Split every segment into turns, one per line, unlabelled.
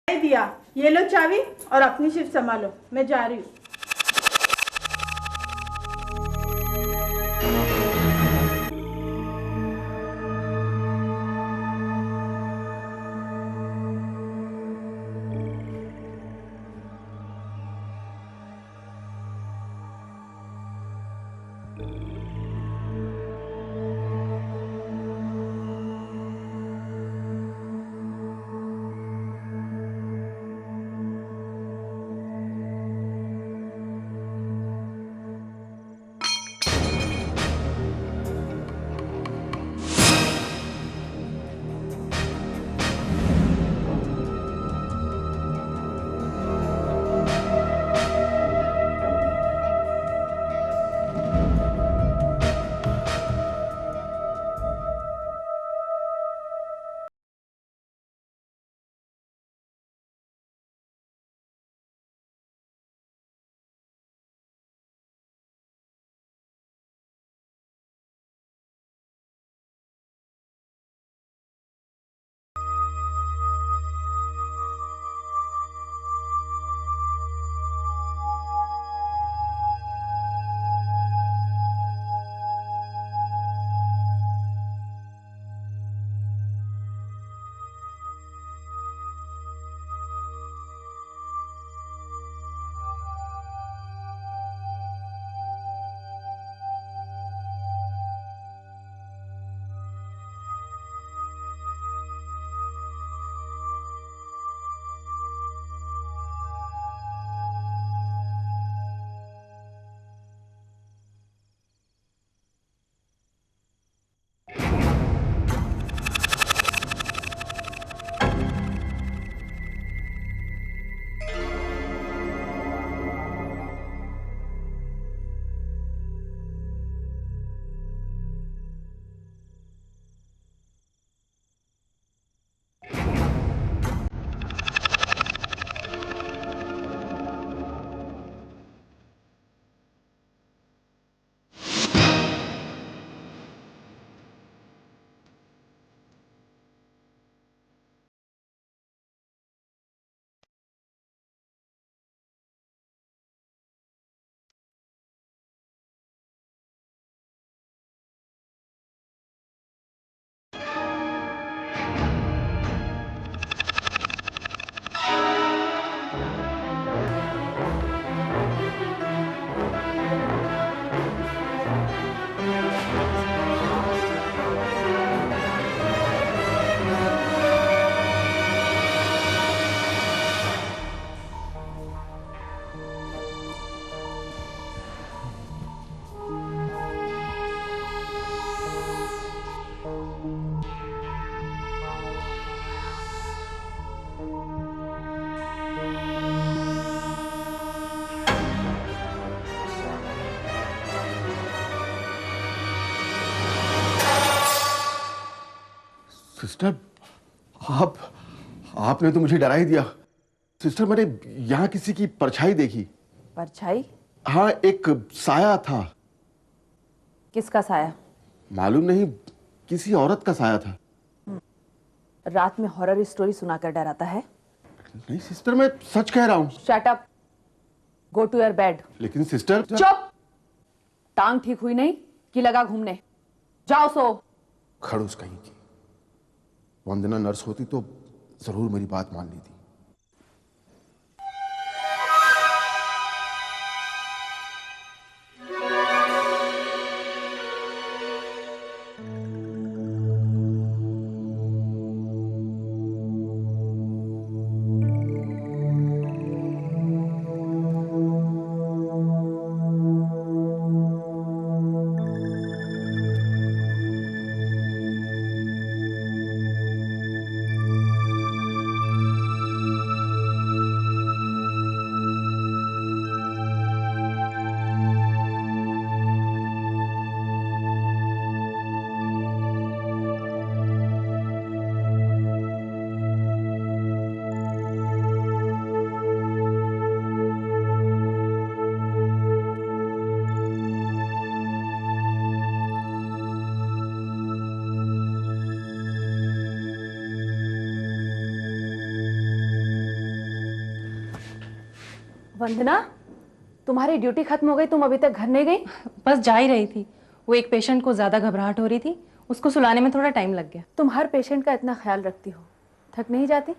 दिया। ये लो चाबी और अपनी शिफ्ट संभालो, मैं जा रही हूँ।
सिस्टर, आपने तो मुझे डरा ही दिया। सिस्टर, मैंने यहाँ किसी की परछाई देखी।
परछाई?
हाँ, एक साया था।
किसका साया?
मालूम नहीं, किसी औरत का साया था।
रात में हॉरर स्टोरी सुनाकर डराता है?
नहीं सिस्टर, मैं सच कह रहा हूँ।
Shut up, go to your bed.
लेकिन सिस्टर,
चुप! टांग ठीक हुई नहीं कि लगा घूमने? जाओ सो।
खड़ूस कहीं की। वंदना नर्स होती तो जरूर मेरी बात मान ली थी।
वंदना, तुम्हारी ड्यूटी खत्म हो गई, तुम अभी तक घर नहीं गई?
बस जा ही रही थी। वो एक पेशेंट को ज़्यादा घबराहट हो रही थी, उसको सुलाने में थोड़ा टाइम लग गया।
तुम हर पेशेंट का इतना ख्याल रखती हो, थक नहीं जाती?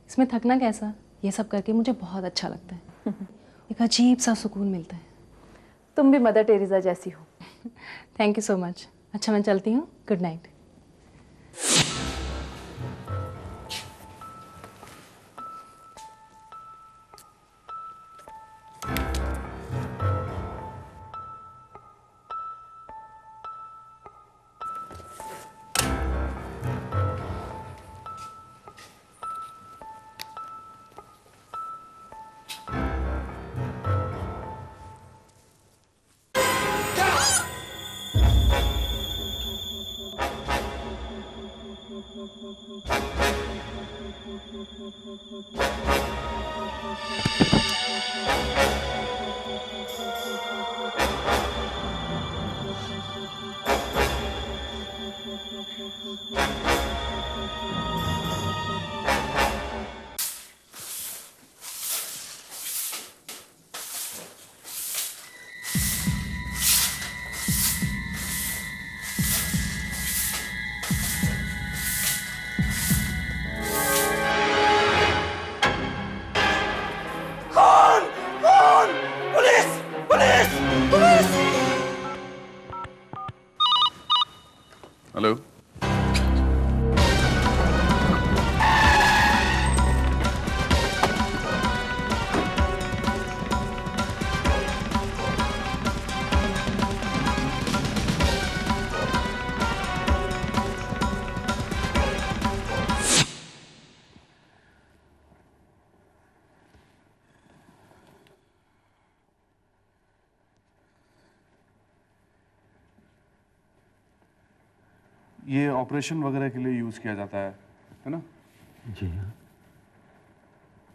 इसमें थकना कैसा, ये सब करके मुझे बहुत अच्छा लगता है। एक अजीब सा सुकून मिलता है।
तुम भी मदर टेरेसा जैसी हो।
Thank you so much. अच्छा मैं चलती हूँ, गुड नाइट।
हेलो। ये ऑपरेशन वगैरह के लिए यूज किया जाता है ना?
जी हाँ।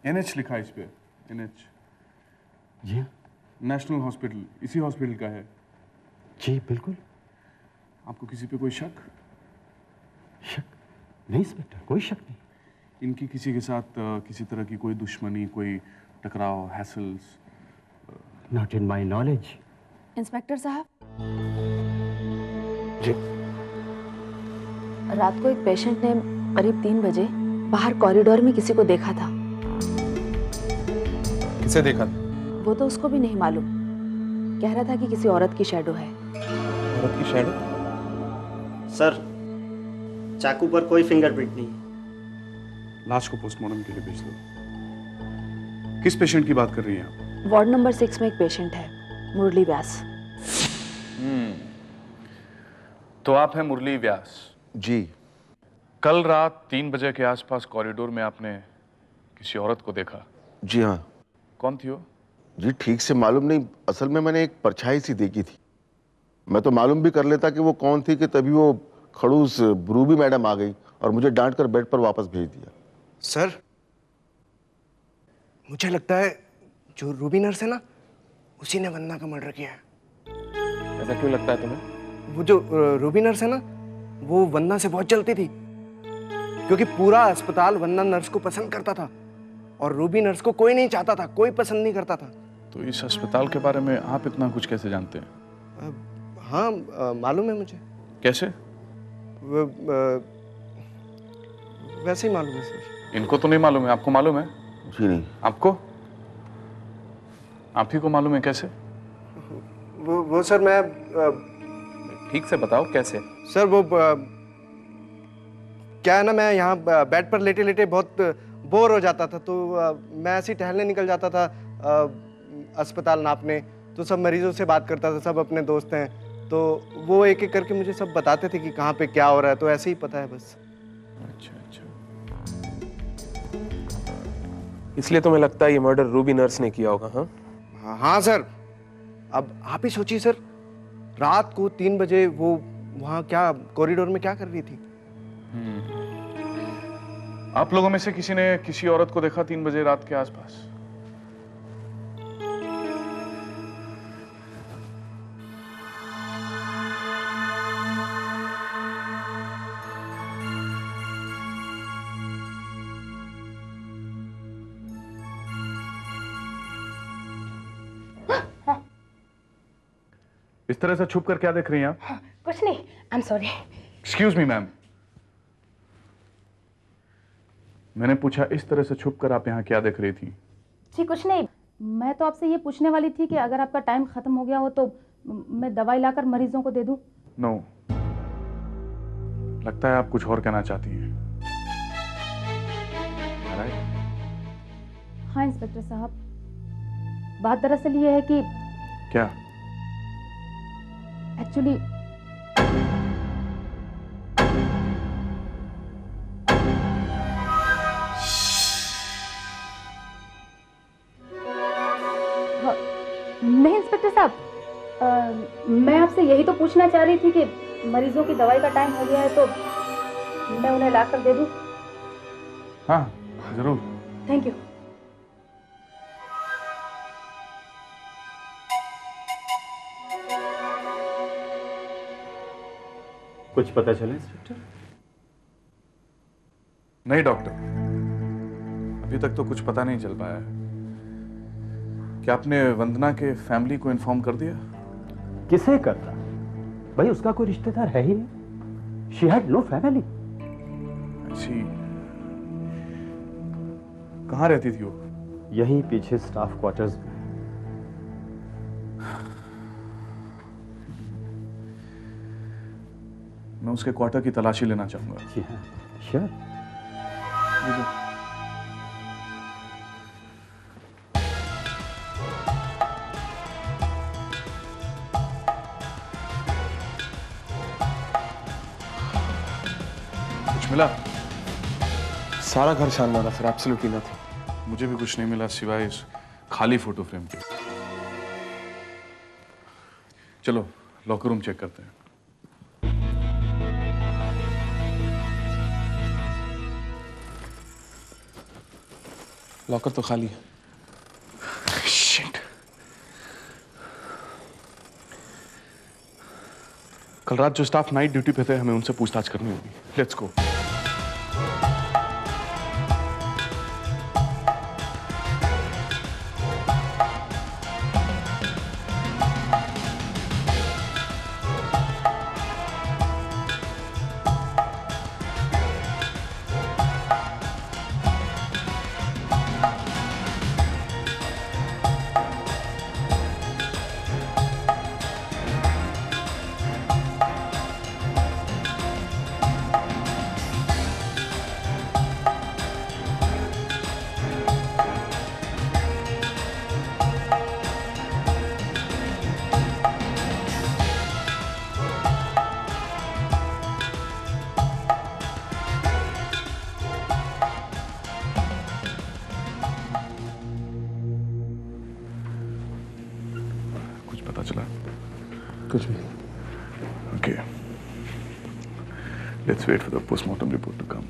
NH लिखा है इस पे, NH।
जी हाँ।
नेशनल हॉस्पिटल, इसी हॉस्पिटल का है।
जी बिल्कुल।
आपको किसी पे कोई शक?
शक नहीं इंस्पेक्टर, कोई शक नहीं।
इनकी किसी के साथ किसी तरह की कोई दुश्मनी, कोई टकराव, hassles?
Not in my knowledge.
Inspector साहब,
जी।
रात को एक पेशेंट ने करीब 3 बजे बाहर कॉरिडोर में किसी को देखा था।
किसे देखा?
वो तो उसको भी नहीं मालूम, कह रहा था कि किसी औरत की शैडो है।
औरत की शैडो?
सर, चाकू पर कोई फिंगरप्रिंट नहीं।
लाश को पोस्टमार्टम के लिए भेज दो। किस पेशेंट की बात कर रही हैं आप?
वार्ड नंबर 6 में एक पेशेंट है, मुरली व्यास।
तो आप हैं मुरली व्यास?
जी।
कल रात 3 बजे के आसपास कॉरिडोर में आपने किसी औरत को देखा?
जी हाँ।
कौन थी वो?
जी ठीक से मालूम नहीं, असल में मैंने एक परछाई सी देखी थी। मैं तो मालूम भी कर लेता कि वो कौन थी कि तभी वो खड़ूस रूबी मैडम आ गई और मुझे डांट कर बेड पर वापस भेज दिया।
सर, मुझे लगता है जो रूबी नर्स है ना, उसी ने वंदना का मर्डर किया है।
ऐसा क्यों लगता है तुम्हें?
वो जो रूबी नर्स है ना, वो वंदना से बहुत जलती थी, क्योंकि पूरा अस्पताल वंदना नर्स को पसंद करता था और रूबी नर्स को कोई नहीं चाहता था, कोई पसंद नहीं करता था।
तो इस अस्पताल के बारे में आप इतना कुछ कैसे जानते हैं?
हाँ, मालूम है मुझे।
कैसे?
वैसे ही मालूम है सर।
इनको तो नहीं मालूम है, आपको मालूम है?
जी नहीं।
आपको? आप ही को मालूम है? कैसे?
वो सर, मैं
ठीक से बताओ कैसे?
सर वो क्या है ना, मैं यहाँ बेड पर लेटे लेटे बहुत बोर हो जाता था, तो मैं ऐसे ही टहलने निकल जाता था अस्पताल नापने। तो सब मरीजों से बात करता था, सब अपने दोस्त हैं, तो वो एक एक करके मुझे सब बताते थे कि कहाँ पे क्या हो रहा है, तो ऐसे ही पता है बस।
अच्छा अच्छा।
इसलिए तुम्हें लगता है ये मर्डर रूबी नर्स ने किया होगा? हाँ
हाँ सर, अब आप ही सोचिए सर, रात को 3 बजे वो वहाँ क्या कॉरिडोर में क्या कर रही थी?
आप लोगों में से किसी ने किसी औरत को देखा 3 बजे रात के आसपास? इस तरह से छुप कर क्या देख रही हैं आप?
कुछ नहीं, I am sorry.
Excuse me ma'am, मैंने पूछा इस तरह से छुप कर आप यहाँ क्या देख रही थी?
जी कुछ नहीं, मैं तो आपसे ये पूछने वाली थी कि अगर आपका टाइम खत्म हो गया हो तो मैं दवाई लाकर मरीजों को दे दूं।
नो, लगता है आप कुछ और कहना चाहती हैं।
हाँ इंस्पेक्टर साहब, बात दरअसल ये है कि
क्या?
एक्चुअली नहीं इंस्पेक्टर साहब, मैं आपसे यही तो पूछना चाह रही थी कि मरीजों की दवाई का टाइम हो गया है तो मैं उन्हें लाकर दे दूं।
हाँ जरूर।
Thank you.
कुछ पता चला इंस्पेक्टर?
नहीं डॉक्टर, अभी तक तो कुछ पता नहीं चल पाया है। क्या आपने वंदना के फैमिली को इन्फॉर्म कर दिया?
किसे करता भाई, उसका कोई रिश्तेदार है ही नहीं। She had no family.
अच्छी, कहाँ रहती थी वो?
यहीं पीछे स्टाफ क्वार्टर्स में।
मैं उसके क्वार्टर की तलाशी लेना चाहूंगा।
जी हाँ, श्योर।
कुछ मिला?
सारा घर शानदार है सर, एब्सोल्युटली नथिंग।
मुझे भी कुछ नहीं मिला सिवाय इस खाली फोटो फ्रेम के। चलो लॉकर रूम चेक करते हैं।
लॉकर तो खाली है।
Shit. कल रात जो स्टाफ नाइट ड्यूटी पे थे, हमें उनसे पूछताछ करनी होगी। Let's go. पता चला?
कुछ भी नहीं।
Okay. Let's wait for the postmortem report to come.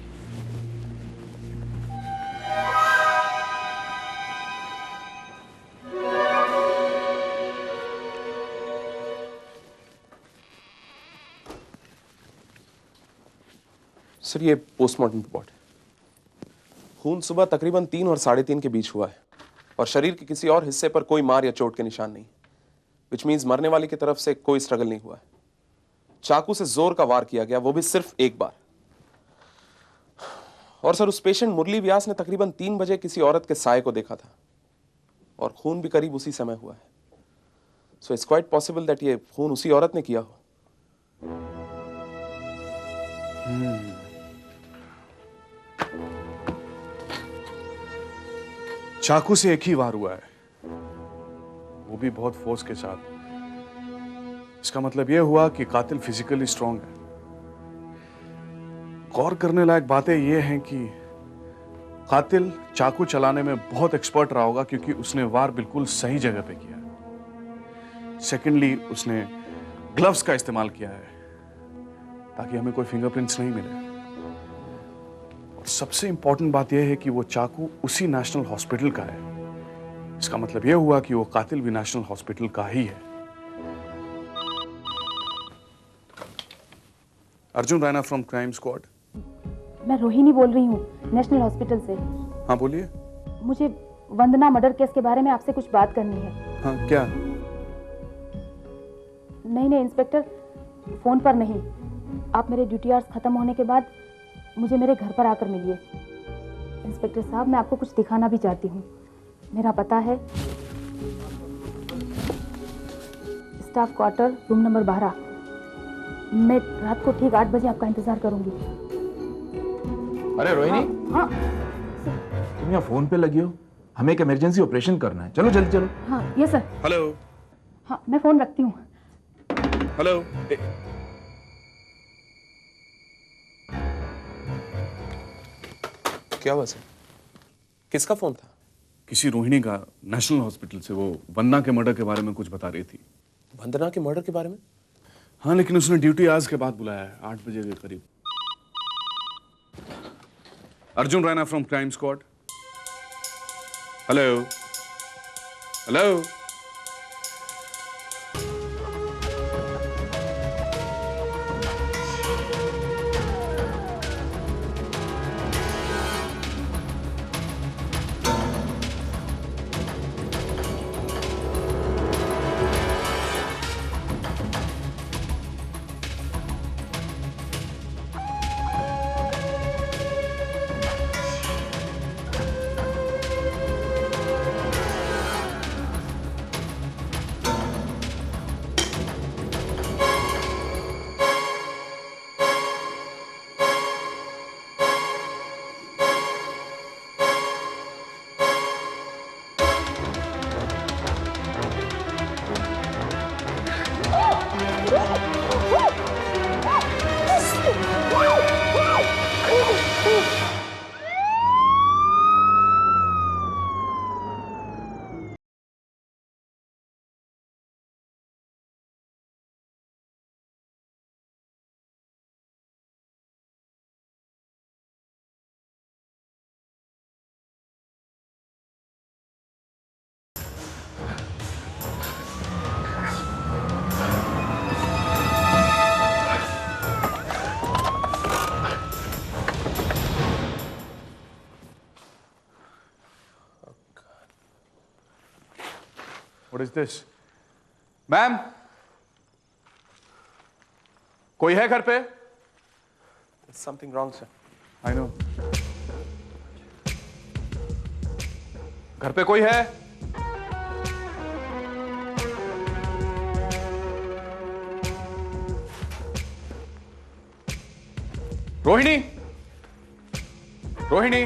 Sir ये पोस्टमार्टम रिपोर्ट है। खून सुबह तकरीबन 3 और 3:30 के बीच हुआ है और शरीर के किसी और हिस्से पर कोई मार या चोट के निशान नहीं, विच मीन्स मरने वाले की तरफ से कोई स्ट्रगल नहीं हुआ है। चाकू से जोर का वार किया गया, वो भी सिर्फ एक बार। और सर उस पेशेंट मुरली व्यास ने तकरीबन 3 बजे किसी औरत के साय को देखा था और खून भी करीब उसी समय हुआ है। So it's quite possible that ये खून उसी औरत ने किया हो।
चाकू से एक ही वार हुआ है, वो भी बहुत फोर्स के साथ। इसका मतलब यह हुआ कि कातिल फिजिकली स्ट्रांग है। गौर करने लायक बातें यह हैं कि कातिल चाकू चलाने में बहुत एक्सपर्ट रहा होगा, क्योंकि उसने वार बिल्कुल सही जगह पे किया। सेकेंडली, उसने ग्लव्स का इस्तेमाल किया है ताकि हमें कोई फिंगरप्रिंट्स नहीं मिले। और सबसे इंपॉर्टेंट बात यह है कि वो चाकू उसी नेशनल हॉस्पिटल का है। इसका मतलब यह हुआ कि वो कातिल भी नेशनल हॉस्पिटल का ही है। Arjun Raina from crime squad.
मैं रोहिणी बोल रही हूँ नेशनल हॉस्पिटल से।
हाँ बोलिए।
मुझे वंदना मर्डर केस के बारे में आपसे कुछ बात करनी है।
हाँ क्या?
नहीं नहीं इंस्पेक्टर, फ़ोन पर नहीं। आप मेरे ड्यूटी आवर्स ख़त्म होने के बाद मुझे मेरे घर पर आकर मिलिए। इंस्पेक्टर साहब, मैं आपको कुछ दिखाना भी चाहती हूँ। मेरा पता है स्टाफ क्वार्टर, रूम नंबर 12। मैं रात को ठीक 8 बजे आपका इंतज़ार करूँगी।
अरे रोहिणी,
हाँ
तुम यहाँ फोन पे लगी हो? हमें एक इमरजेंसी ऑपरेशन करना है। चलो जल्दी चलो।
हाँ यस सर।
हेलो
हाँ मैं फ़ोन रखती हूँ।
हेलो।
क्या हुआ सर? किसका फोन था?
किसी रोहिणी का, नेशनल हॉस्पिटल से। वो वंदना के मर्डर के बारे में कुछ बता रही थी।
वंदना के मर्डर के बारे में?
हाँ, लेकिन उसने ड्यूटी आवर्स के बाद बुलाया है, 8 बजे के करीब। Arjun Raina from crime squad. Hello hello. What is this? Ma'am, कोई है घर पे?
Something wrong, sir.
I know. घर पे कोई है? रोहिणी, रोहिणी।